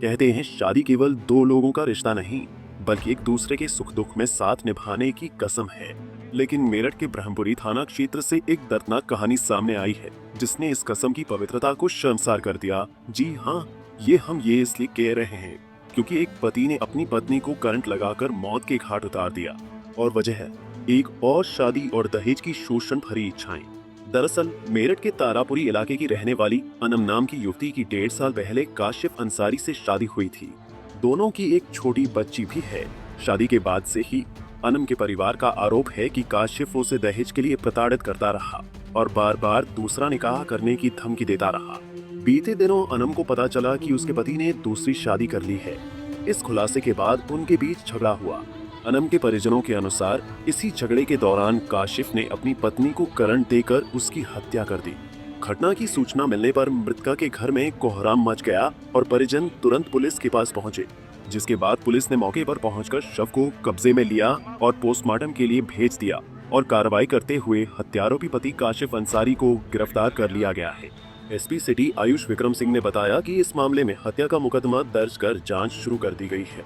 कहते हैं शादी केवल दो लोगों का रिश्ता नहीं, बल्कि एक दूसरे के सुख दुख में साथ निभाने की कसम है। लेकिन मेरठ के ब्रह्मपुरी थाना क्षेत्र से एक दर्दनाक कहानी सामने आई है, जिसने इस कसम की पवित्रता को शर्मसार कर दिया। जी हाँ, हम ये इसलिए कह रहे हैं क्योंकि एक पति ने अपनी पत्नी को करंट लगाकर मौत के घाट उतार दिया, और वजह है एक और शादी और दहेज की शोषण भरी इच्छाएं। दरअसल मेरठ के तारापुरी इलाके की रहने वाली अनम नाम की युवती की 1.5 साल पहले काशिफ अंसारी से शादी हुई थी। दोनों की एक छोटी बच्ची भी है। शादी के बाद से ही अनम के परिवार का आरोप है कि काशिफ उसे दहेज के लिए प्रताड़ित करता रहा और बार बार दूसरा निकाह करने की धमकी देता रहा। बीते दिनों अनम को पता चला कि उसके पति ने दूसरी शादी कर ली है। इस खुलासे के बाद उनके बीच झगड़ा हुआ। अनम के परिजनों के अनुसार इसी झगड़े के दौरान काशिफ ने अपनी पत्नी को करंट देकर उसकी हत्या कर दी। घटना की सूचना मिलने पर मृतका के घर में कोहराम मच गया और परिजन तुरंत पुलिस के पास पहुंचे, जिसके बाद पुलिस ने मौके पर पहुंचकर शव को कब्जे में लिया और पोस्टमार्टम के लिए भेज दिया और कार्रवाई करते हुए हत्यारोपी पति काशिफ अंसारी को गिरफ्तार कर लिया गया है। एसपी सिटी आयुष विक्रम सिंह ने बताया कि इस मामले में हत्या का मुकदमा दर्ज कर जांच शुरू कर दी गई है।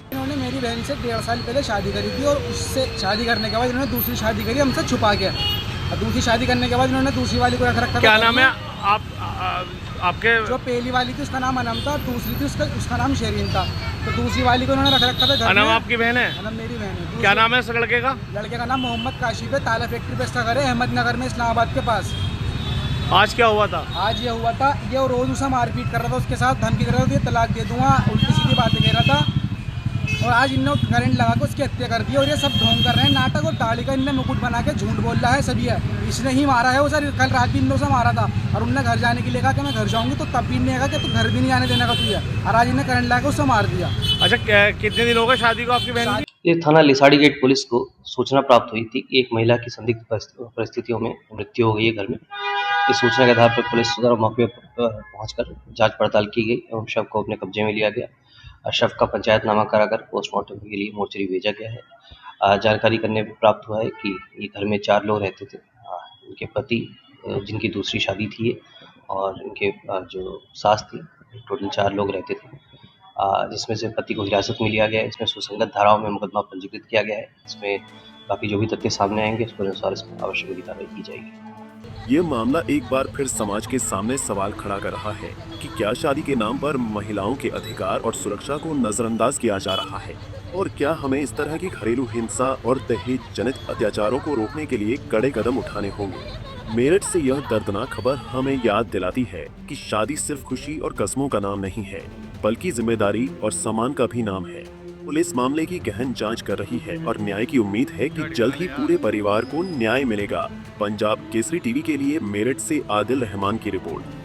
इन्होंने मेरी बहन से 1.5 साल पहले शादी करी थी और उससे शादी करने के बाद इन्होंने दूसरी शादी करी हमसे छुपा के, और दूसरी शादी करने के बाद इन्होंने दूसरी वाली को रख रखा। क्या नाम है आपके? जो पहली वाली थी उसका नाम अनम था, दूसरी थी उसका नाम शेरीन था। तो दूसरी वाली को इन्होंने रख रखा था। अनम आपकी बहन है? अनम मेरी बहन है। क्या नाम है उस लड़के का? लड़के का नाम मोहम्मद काशिफ है। ताला फैक्ट्री पे इसका घर है, अहमदनगर में, इस्लामाबाद के पास। आज क्या हुआ था? आज ये हुआ था, ये रोज उसे मारपीट कर रहा था, उसके साथ धमकी कर रहा था, तलाक दे दूंगा, उल्टी सीधी बातें कह रहा था। और आज इन्होंने करंट लगा के उसकी हत्या कर दी। और ये सब ढोंग कर रहे हैं नाटक, और दाढ़ी का इनने मुकुट बना के झूठ बोल रहा है सभी है। इसने ही मारा है वो सर। कल रात भी इन लोगों से मारा था और उनने घर जाने के लिए कहा कि मैं घर जाऊंगी, तो तब भी इन्हें कहा कि तू घर भी नहीं आने देने का तुझे, और आज इन्हें करंट लगा के उससे मार दिया। अच्छा, कितने दिन हो गए शादी को आपकी बहन की? ये थाना लिसाड़ी गेट पुलिस को सूचना प्राप्त हुई थी कि एक महिला की संदिग्ध परिस्थितियों में मृत्यु हो गई है घर में। इस सूचना के आधार पर पुलिस द्वारा मौके पर पहुंचकर जांच पड़ताल की गई एवं शव को अपने कब्जे में लिया गया। शव का पंचायतनामा कराकर पोस्टमार्टम के लिए मोर्चरी भेजा गया है। जानकारी करने में प्राप्त हुआ है कि ये घर में 4 लोग रहते थे। इनके पति, जिनकी दूसरी शादी थी, और इनके जो सास थी, टोटल 4 लोग रहते थे, जिसमें से पति को हिरासत में लिया गया है। इसमें सुसंगत धाराओं में मुकदमा पंजीकृत किया गया है। इसमें बाकी जो भी तथ्य सामने आएंगे उसके अनुसार इसमें आवश्यक कार्रवाई की जाएगी। ये मामला एक बार फिर समाज के सामने सवाल खड़ा कर रहा है कि क्या शादी के नाम पर महिलाओं के अधिकार और सुरक्षा को नजरअंदाज किया जा रहा है, और क्या हमें इस तरह की घरेलू हिंसा और दहेज जनित अत्याचारों को रोकने के लिए कड़े कदम उठाने होंगे। मेरठ से यह दर्दनाक खबर हमें याद दिलाती है कि शादी सिर्फ खुशी और कस्मों का नाम नहीं है, बल्कि जिम्मेदारी और सम्मान का भी नाम है। पुलिस मामले की गहन जांच कर रही है और न्याय की उम्मीद है कि जल्द ही पूरे परिवार को न्याय मिलेगा। पंजाब केसरी टीवी के लिए मेरठ से आदिल रहमान की रिपोर्ट।